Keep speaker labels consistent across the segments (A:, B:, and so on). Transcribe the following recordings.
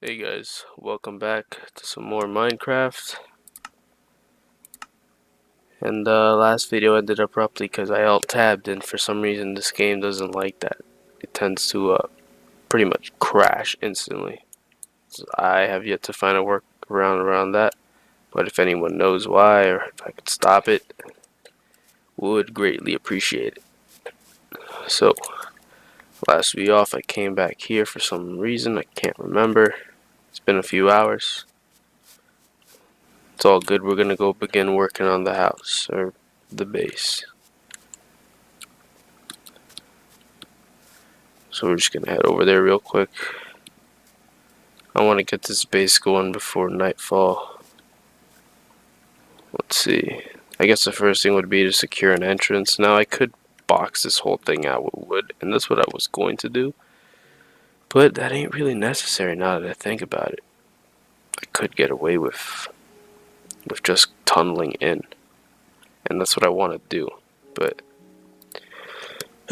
A: Hey guys, welcome back to some more Minecraft. And last video ended abruptly because I alt-tabbed, and for some reason this game doesn't like that. It tends to pretty much crash instantly. So I have yet to find a workaround around that, but if anyone knows why or if I could stop it, would greatly appreciate it. So last week off I came back here for some reason, I can't remember. It's been a few hours. It's all good. We're gonna go begin working on the house, or the base. So we're just gonna head over there real quick. I want to get this base going before nightfall. Let's see. I guess the first thing would be to secure an entrance. Now I could box this whole thing out with wood, and that's what I was going to do. But that ain't really necessary now that I think about it. I could get away with just tunneling in. And that's what I want to do. But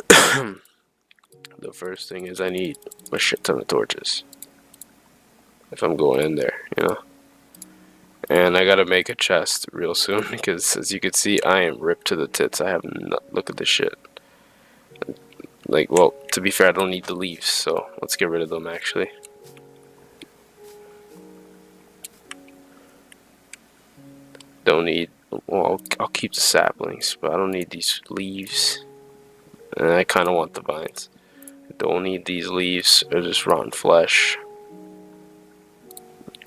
A: the first thing is I need a shit ton of torches. If I'm going in there, you know? And I gotta make a chest real soon because, as you can see, I am ripped to the tits. I have look at this shit. Like, well, to be fair, I don't need the leaves, so let's get rid of them actually. Don't need. Well, I'll keep the saplings, but I don't need these leaves. And I kind of want the vines. Don't need these leaves. They're just rotten flesh.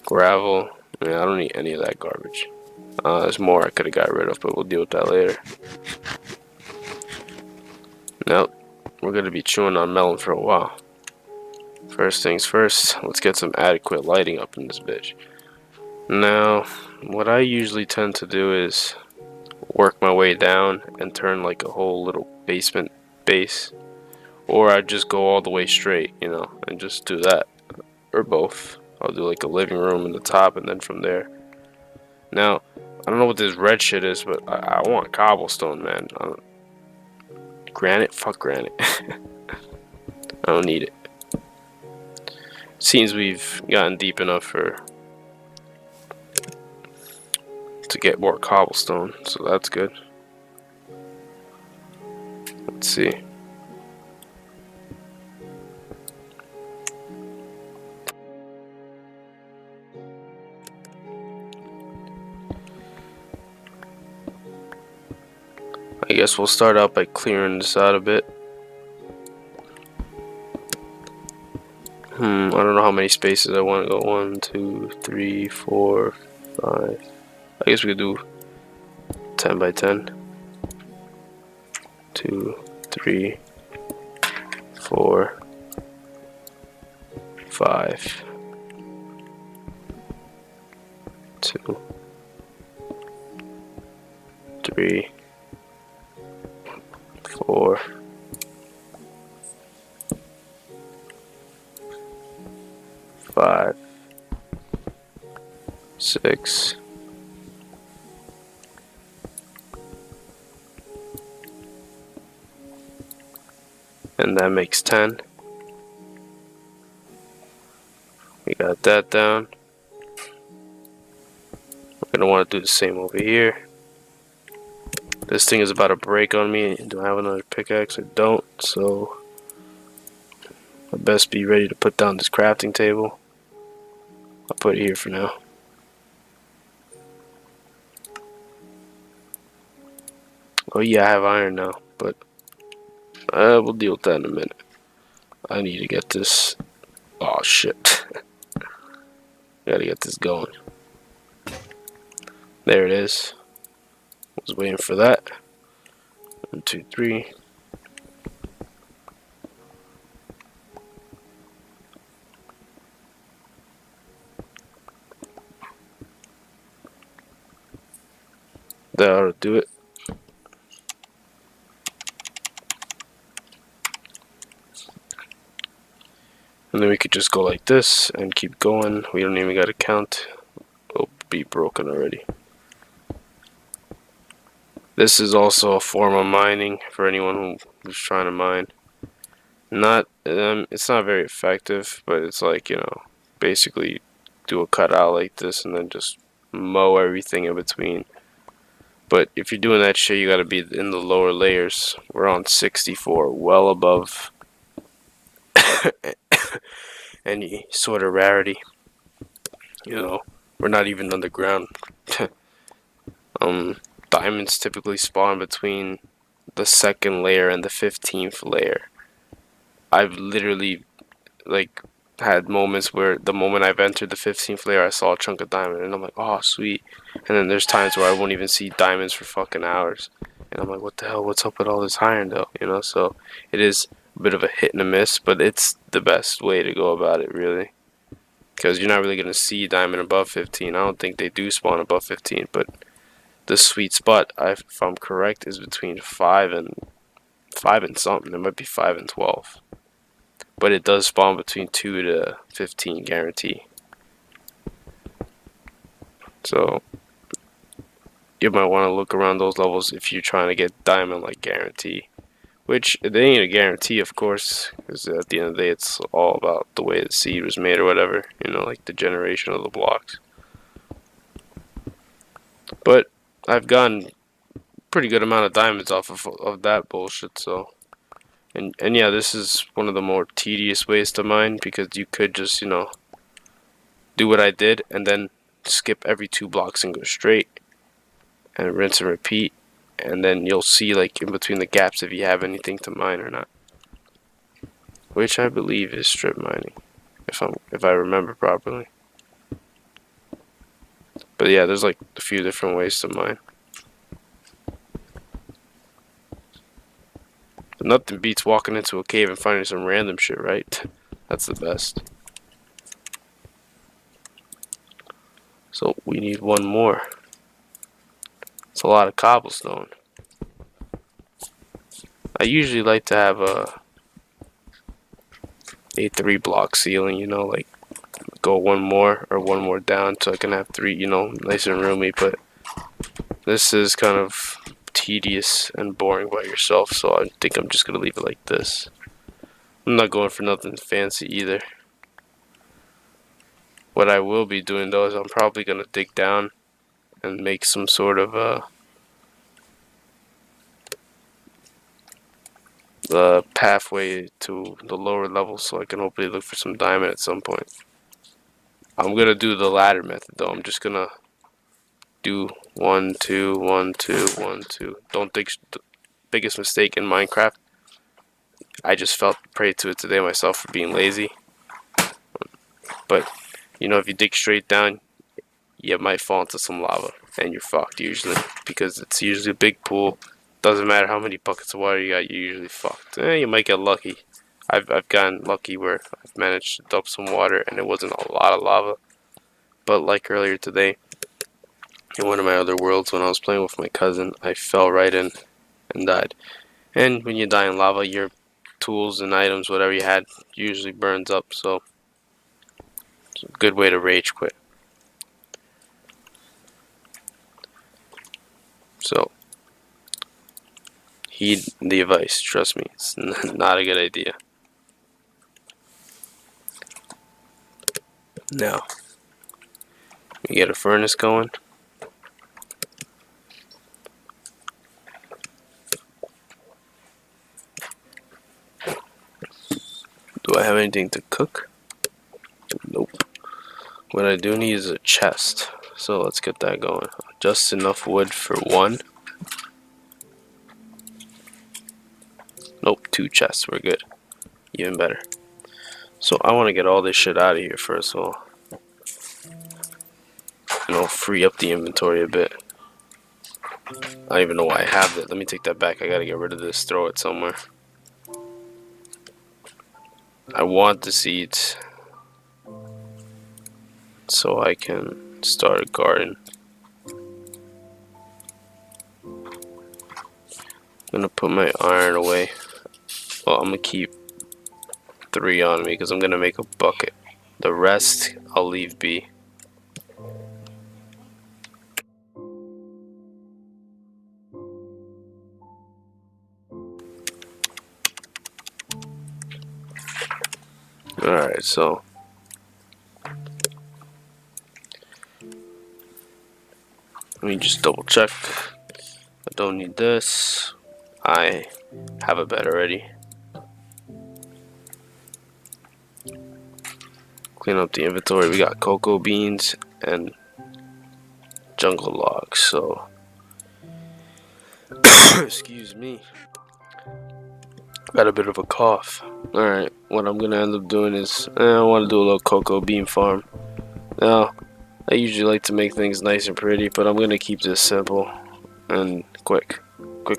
A: Gravel. Yeah, I don't need any of that garbage. There's more I could have got rid of, but we'll deal with that later. Nope. We're gonna be chewing on melon for a while. First things first, let's get some adequate lighting up in this bitch. Now, what I usually tend to do is work my way down and turn like a whole little basement base. Or I just go all the way straight, you know, and just do that. Or both. I'll do like a living room in the top and then from there. Now, I don't know what this red shit is, but I want cobblestone, man. Granite? Fuck granite. I don't need it. Seems we've gotten deep enough to get more cobblestone, so that's good. Let's see. I guess we'll start out by clearing this out a bit. I don't know how many spaces I want to go. 1, 2, 3, 4, 5. I guess we could do 10 by 10. 2, 3, 4, 5. 2, 3, 4. 5, 6, 'and that makes 10. We got that down. We're gonna want to do the same over here. This thing is about to break on me. Do I have another pickaxe? I don't, so I best be ready to put down this crafting table. I'll put it here for now. Oh yeah, I have iron now, but we'll deal with that in a minute. I need to get this. Oh shit. Gotta get this going. There it is. Was waiting for that. 1, 2, 3. That ought to do it. And then we could just go like this and keep going. We don't even gotta count. It'll be broken already. This is also a form of mining for anyone who's trying to mine. It's not very effective, but it's like, you know, basically do a cutout like this and then just mow everything in between. But if you're doing that shit, you gotta be in the lower layers. We're on 64, well above any sort of rarity. You know, we're not even underground. Diamonds typically spawn between the second layer and the 15th layer. I've literally like had moments where the moment I've entered the 15th layer, I saw a chunk of diamond, and I'm like, oh sweet. And then there's times where I won't even see diamonds for fucking hours, and I'm like, what the hell? What's up with all this iron though? You know, so it is a bit of a hit and a miss, but it's the best way to go about it, really, because you're not really gonna see diamond above 15. I don't think they do spawn above 15, but the sweet spot, if I'm correct, is between 5 and something. It might be 5 and 12. But it does spawn between 2 to 15 guarantee. So you might want to look around those levels if you're trying to get diamond like guarantee. Which they ain't a guarantee, of course, because at the end of the day, it's all about the way the seed was made or whatever. You know, like the generation of the blocks. But I've gotten pretty good amount of diamonds off of that bullshit. So. And yeah, this is one of the more tedious ways to mine, because you could just, you know, do what I did and then skip every 2 blocks and go straight and rinse and repeat, and then you'll see like in between the gaps if you have anything to mine or not, which I believe is strip mining, if I remember properly. But yeah, there's like a few different ways to mine. But nothing beats walking into a cave and finding some random shit, right? That's the best. So we need one more. It's a lot of cobblestone. I usually like to have a 3 block ceiling, you know, like go one more or one more down so I can have 3, you know, nice and roomy. But this is kind of tedious and boring by yourself, so I think I'm just gonna leave it like this. I'm not going for nothing fancy either. What I will be doing though is I'm probably gonna dig down and make some sort of pathway to the lower level so I can hopefully look for some diamond at some point. I'm gonna do the ladder method though. I'm just gonna do 1 2 1 2 1 2. Don't think the biggest mistake in Minecraft. I just felt prey to it today myself for being lazy. But you know, if you dig straight down, you might fall into some lava and you're fucked usually, because it's usually a big pool. Doesn't matter how many buckets of water you got, you're usually fucked. You might get lucky. I've gotten lucky where I've managed to dump some water and it wasn't a lot of lava. But like earlier today, in one of my other worlds when I was playing with my cousin, I fell right in and died. And when you die in lava, your tools and items, whatever you had, usually burns up. So it's a good way to rage quit. So heed the advice. Trust me, it's not a good idea. Now we get a furnace going. Do I have anything to cook? Nope. What I do need is a chest. So let's get that going. Just enough wood for 1. Nope, 2 chests. We're good. Even better. So I want to get all this shit out of here first of all. You know, free up the inventory a bit. I don't even know why I have it. Let me take that back. I gotta get rid of this. Throw it somewhere. I want the seeds so I can start a garden. I'm gonna put my iron away. Well, I'm gonna keep 3 on me because I'm gonna make a bucket. The rest I'll leave be. Alright, so Let me just double check. I don't need this. I have a bed already. Clean up the inventory. We got cocoa beans and jungle logs. So, excuse me. Got a bit of a cough. Alright, what I'm gonna end up doing is I want to do a little cocoa bean farm. Now, I usually like to make things nice and pretty, but I'm gonna keep this simple and quick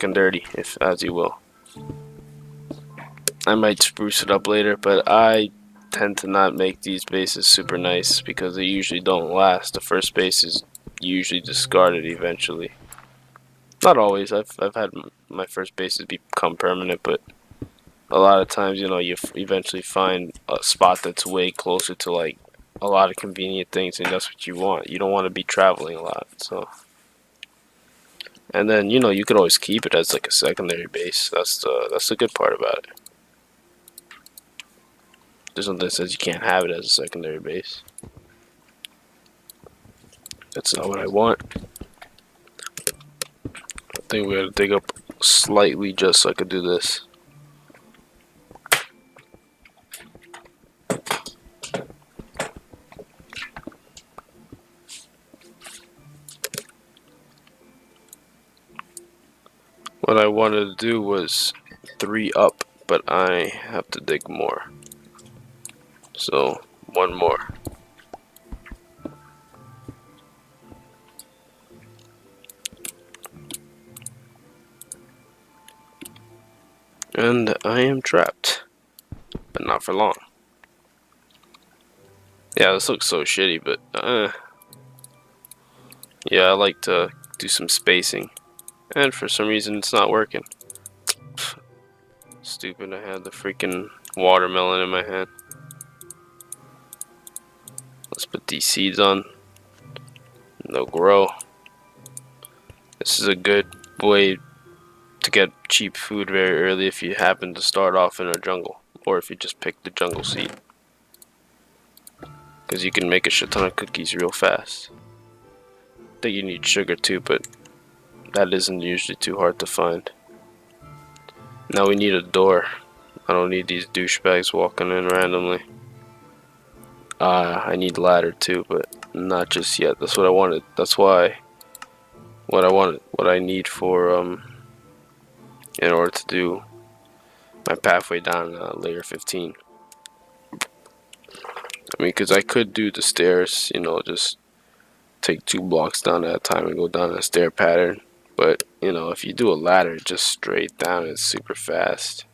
A: and dirty, if as you will. I might spruce it up later, but I tend to not make these bases super nice because they usually don't last. The first base is usually discarded eventually. Not always. I've had my first bases become permanent, but a lot of times, you know, you eventually find a spot that's way closer to like a lot of convenient things, and that's what you want. You don't want to be traveling a lot, so. And then, you know, you could always keep it as like a secondary base. That's the good part about it. There's nothing that says you can't have it as a secondary base. That's not what I want. I think we gotta dig up slightly just so I could do this. What I wanted to do was 3 up, but I have to dig more. So, 1 more. And I am trapped. But not for long. Yeah, this looks so shitty, but yeah, I like to do some spacing. And for some reason it's not working. Stupid, I had the freaking watermelon in my hand. Let's put these seeds on. They'll grow. This is a good way to get cheap food very early if you happen to start off in a jungle. Or if you just pick the jungle seed. Because you can make a shit ton of cookies real fast. I think you need sugar too, but that isn't usually too hard to find. Now we need a door. I don't need these douchebags walking in randomly. I need ladder too, but not just yet. That's what I wanted. That's why what I need for in order to do my pathway down layer 15. I mean, because I could do the stairs, you know, just take 2 blocks down at a time and go down a stair pattern. But, you know, if you do a ladder just straight down, it's super fast.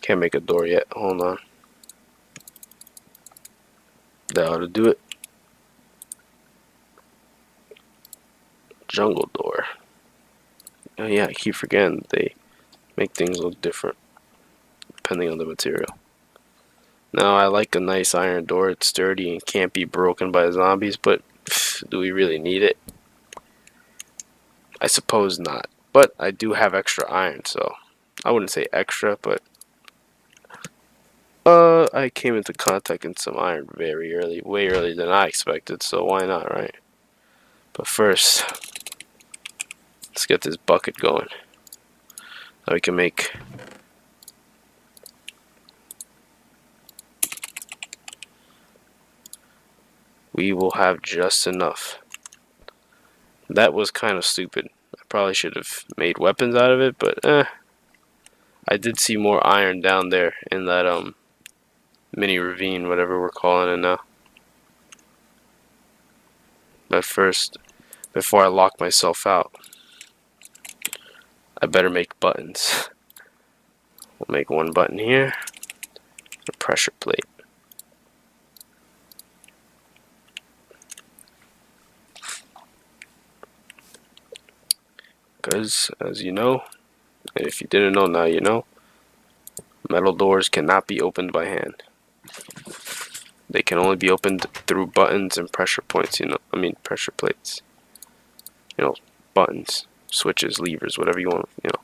A: Can't make a door yet. Hold on. That ought to do it. Jungle door. Oh yeah, I keep forgetting they make things look different depending on the material. Now I like a nice iron door. It's sturdy and can't be broken by zombies, but do we really need it? I suppose not. But I do have extra iron, so I wouldn't say extra, but I came into contact with some iron very early, way earlier than I expected, so why not, right? But first, let's get this bucket going. Now we can make we will have just enough. That was kind of stupid. I probably should have made weapons out of it, but I did see more iron down there in that mini ravine, whatever we're calling it now. But first, before I lock myself out, I better make buttons. We'll make 1 button here, a pressure plate. Because, as you know, and if you didn't know, now you know, metal doors cannot be opened by hand. They can only be opened through buttons and pressure points, you know, I mean pressure plates. You know, buttons, switches, levers, whatever you want, you know.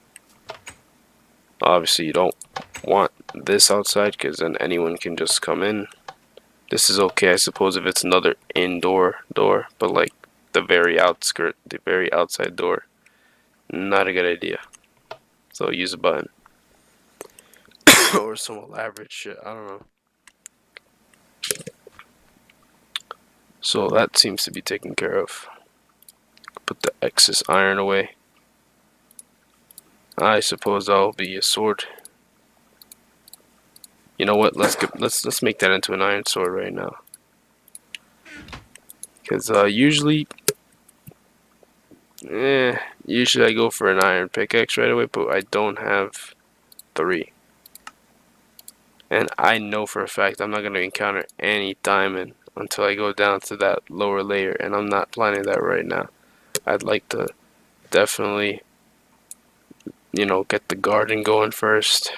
A: Obviously you don't want this outside because then anyone can just come in. This is okay, I suppose, if it's another indoor door, but like the very outskirt, the very outside door, not a good idea. So use a button. Or some elaborate shit, I don't know. So that seems to be taken care of. Put the excess iron away. I suppose that'll be a sword. You know what? Let's make that into an iron sword right now. Because usually I go for an iron pickaxe right away, but I don't have 3. And I know for a fact I'm not going to encounter any diamond until I go down to that lower layer, and I'm not planning that right now. I'd like to definitely, get the garden going first.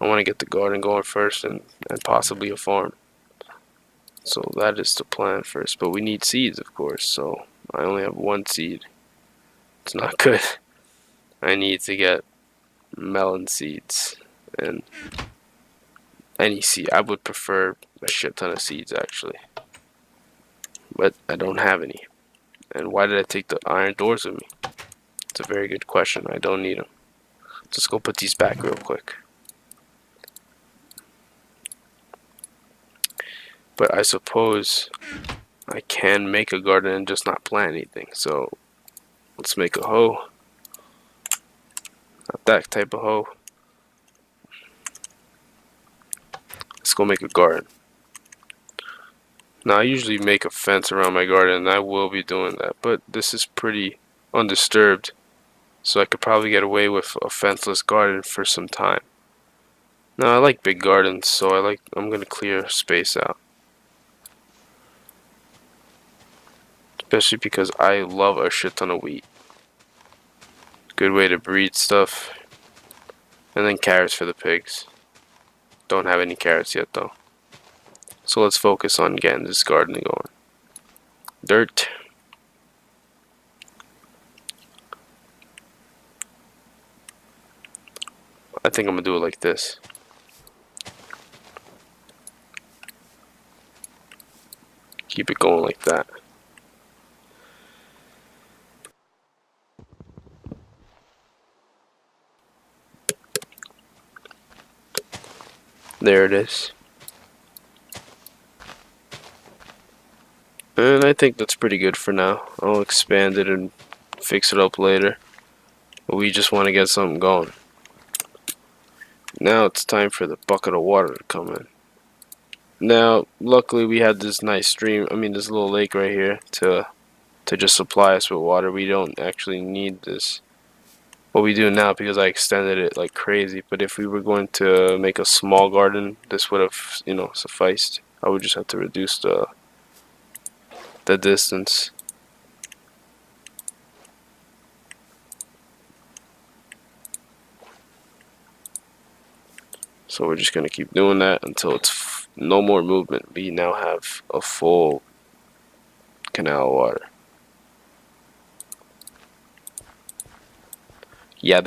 A: I want to get the garden going first and possibly a farm. So that is the plan first. But we need seeds, of course, so I only have 1 seed. It's not good. I need to get melon seeds and any seed. I would prefer a shit ton of seeds, actually. But I don't have any. And why did I take the iron doors with me? It's a very good question. I don't need them. Let's go put these back real quick. But I suppose I can make a garden and just not plant anything. So let's make a hoe. Not that type of hoe. Let's go make a garden. Now I usually make a fence around my garden, and I will be doing that. But this is pretty undisturbed, so I could probably get away with a fenceless garden for some time. Now I like big gardens, so I'm gonna clear space out. Especially because I love a shit ton of wheat. Good way to breed stuff. And then carrots for the pigs. Don't have any carrots yet though. So let's focus on getting this garden going. Dirt. I think I'm gonna do it like this. Keep it going like that. There it is. And I think that's pretty good for now. I'll expand it and fix it up later. But we just want to get something going. Now it's time for the bucket of water to come in. Now, luckily we had this nice stream, this little lake right here to just supply us with water. We don't actually need this. What we do now, because I extended it like crazy, but if we were going to make a small garden, this would have, sufficed. I would just have to reduce the distance. So we're just going to keep doing that until it's no more movement. We now have a full canal of water. Yeah,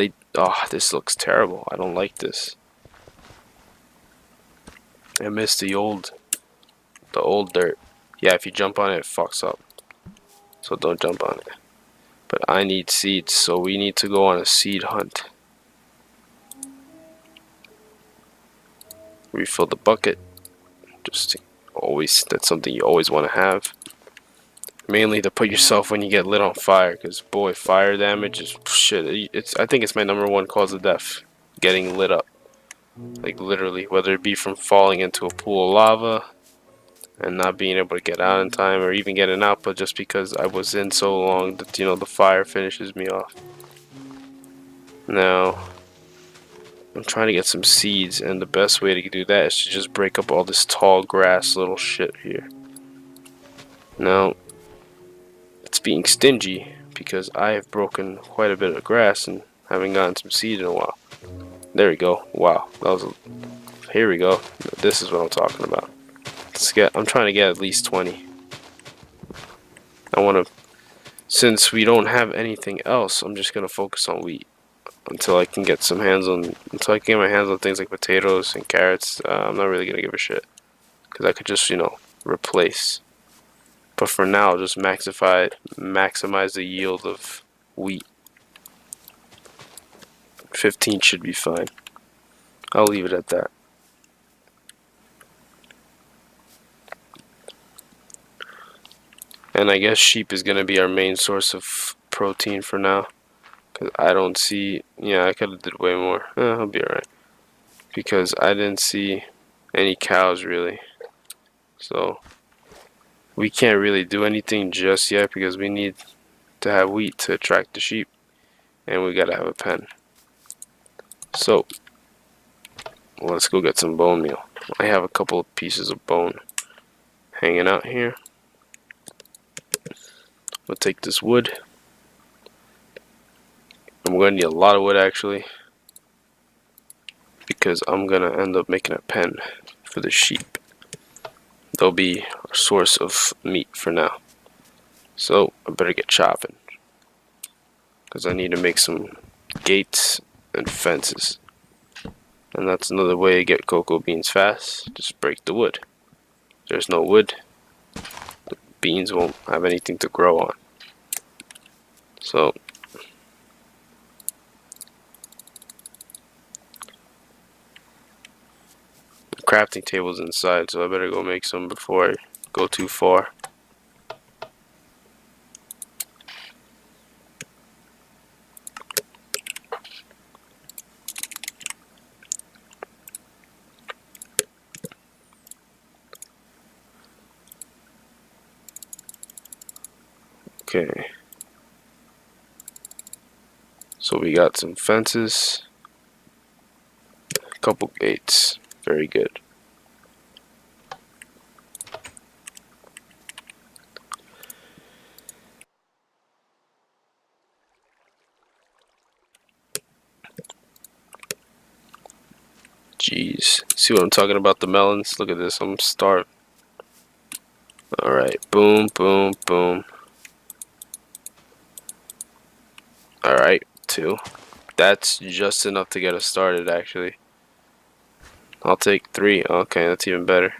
A: this looks terrible. I don't like this. I miss the old dirt. Yeah, if you jump on it, it fucks up. So don't jump on it. But I need seeds, so we need to go on a seed hunt. Refill the bucket. That's something you always want to have. Mainly to put yourself when you get lit on fire, because boy, fire damage is shit. I think it's my #1 cause of death, getting lit up. Like literally, whether it be from falling into a pool of lava and not being able to get out in time, or even getting out, but just because I was in so long that the fire finishes me off. Now I'm trying to get some seeds, and the best way to do that is to just break up all this tall grass little shit here. Now it's being stingy because I have broken quite a bit of grass and haven't gotten some seed in a while. There we go. Wow, here we go. This is what I'm talking about. I'm trying to get at least 20. Since we don't have anything else, I'm just gonna focus on wheat until I can get my hands on things like potatoes and carrots. I'm not really gonna give a shit. because I could just, you know, replace. But for now, just maximize the yield of wheat. 15 should be fine. I'll leave it at that. And I guess sheep is going to be our main source of protein for now. Because I don't see... Yeah, I could have did way more. I'll be alright. Because I didn't see any cows, really. So, we can't really do anything just yet because we need to have wheat to attract the sheep. And we gotta have a pen. So, let's go get some bone meal. I have a couple of pieces of bone hanging out here. We'll take this wood. I'm going to need a lot of wood actually, because I'm going to end up making a pen for the sheep. They'll be a source of meat for now. So I better get chopping, because I need to make some gates and fences. And that's another way to get cocoa beans fast. Just break the wood. If there's no wood, the beans won't have anything to grow on. So the crafting table's inside, so I better go make some before I go too far. Okay. So we got some fences, a couple gates. Very good. Jeez. See what I'm talking about, the melons? Look at this. I'm starving. Alright. Boom, boom, boom. Alright. 2. That's just enough to get us started, actually. I'll take 3. Okay, that's even better.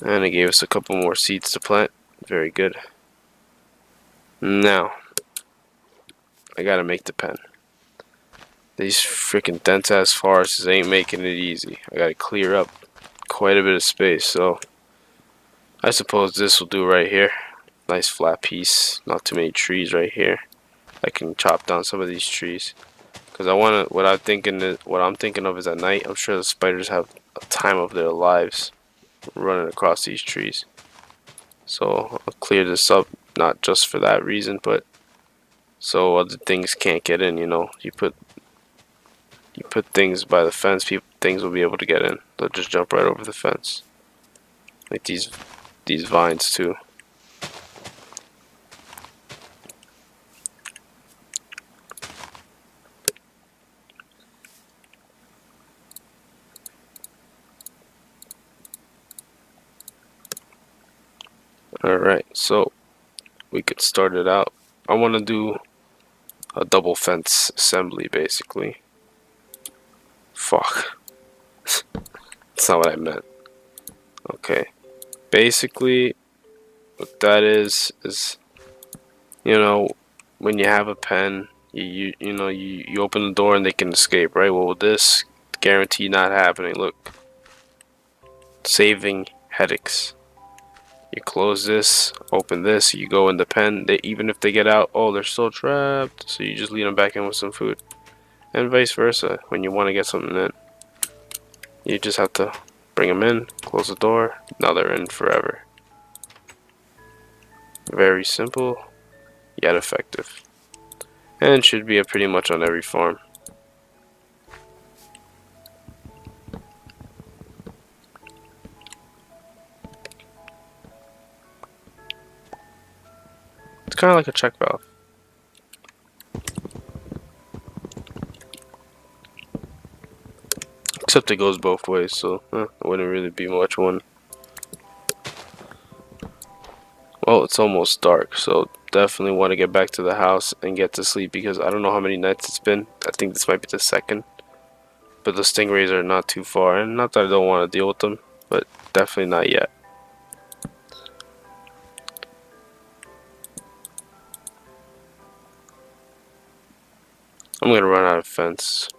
A: And it gave us a couple more seeds to plant. Very good. Now, I gotta make the pen. These freaking dense ass forests ain't making it easy. I gotta clear up quite a bit of space, so I suppose this will do right here. Nice flat piece. Not too many trees right here. I can chop down some of these trees. Because I wanna, what I'm thinking of is at night, I'm sure the spiders have a time of their lives running across these trees. So I'll clear this up, not just for that reason, but so other things can't get in, you know. You put things by the fence, things will be able to get in. They'll just jump right over the fence. Like these vines too. Alright, so we could start it out. I want to do a double fence assembly, basically. Fuck. That's not what I meant. Okay. Basically, what that is, you know, when you have a pen, you open the door and they can escape, right? Well, with this, guaranteed not happening. Look. Saving headaches. You close this, open this, you go in the pen. Even if they get out, oh, they're still trapped. So you just lead them back in with some food. And vice versa. When you want to get something in, you just have to bring them in, close the door. Now they're in forever. Very simple, yet effective. And should be pretty much on every farm. It's kind of like a check valve. Except it goes both ways, so it wouldn't really be much one. Well, it's almost dark, so definitely want to get back to the house and get to sleep because I don't know how many nights it's been. I think this might be the second. But the stingrays are not too far, and not that I don't want to deal with them. but definitely not yet. I'm gonna run out of fence.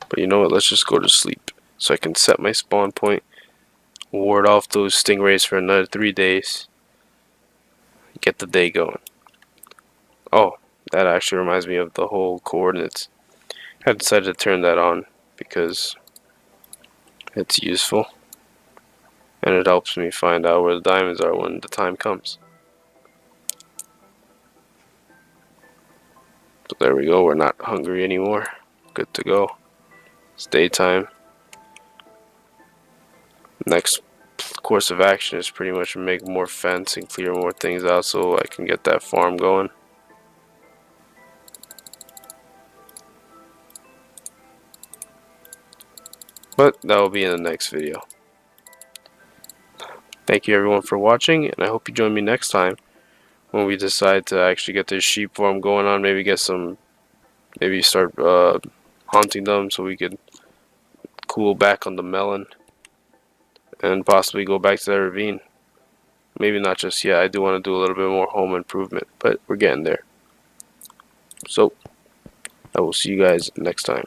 A: But you know what, let's just go to sleep so I can set my spawn point, ward off those stingrays for another 3 days, get the day going. Oh, that actually reminds me of the whole coordinates. I decided to turn that on because it's useful and it helps me find out where the diamonds are when the time comes. So there we go, we're not hungry anymore. Good to go. It's daytime. Next course of action is pretty much make more fence and clear more things out so I can get that farm going. But that will be in the next video. Thank you everyone for watching, and I hope you join me next time when we decide to actually get this sheep farm going on. Maybe get some, maybe start hunting them so we could cool back on the melon and possibly go back to that ravine. Maybe not just yet. I do want to do a little bit more home improvement, but we're getting there. So I will see you guys next time.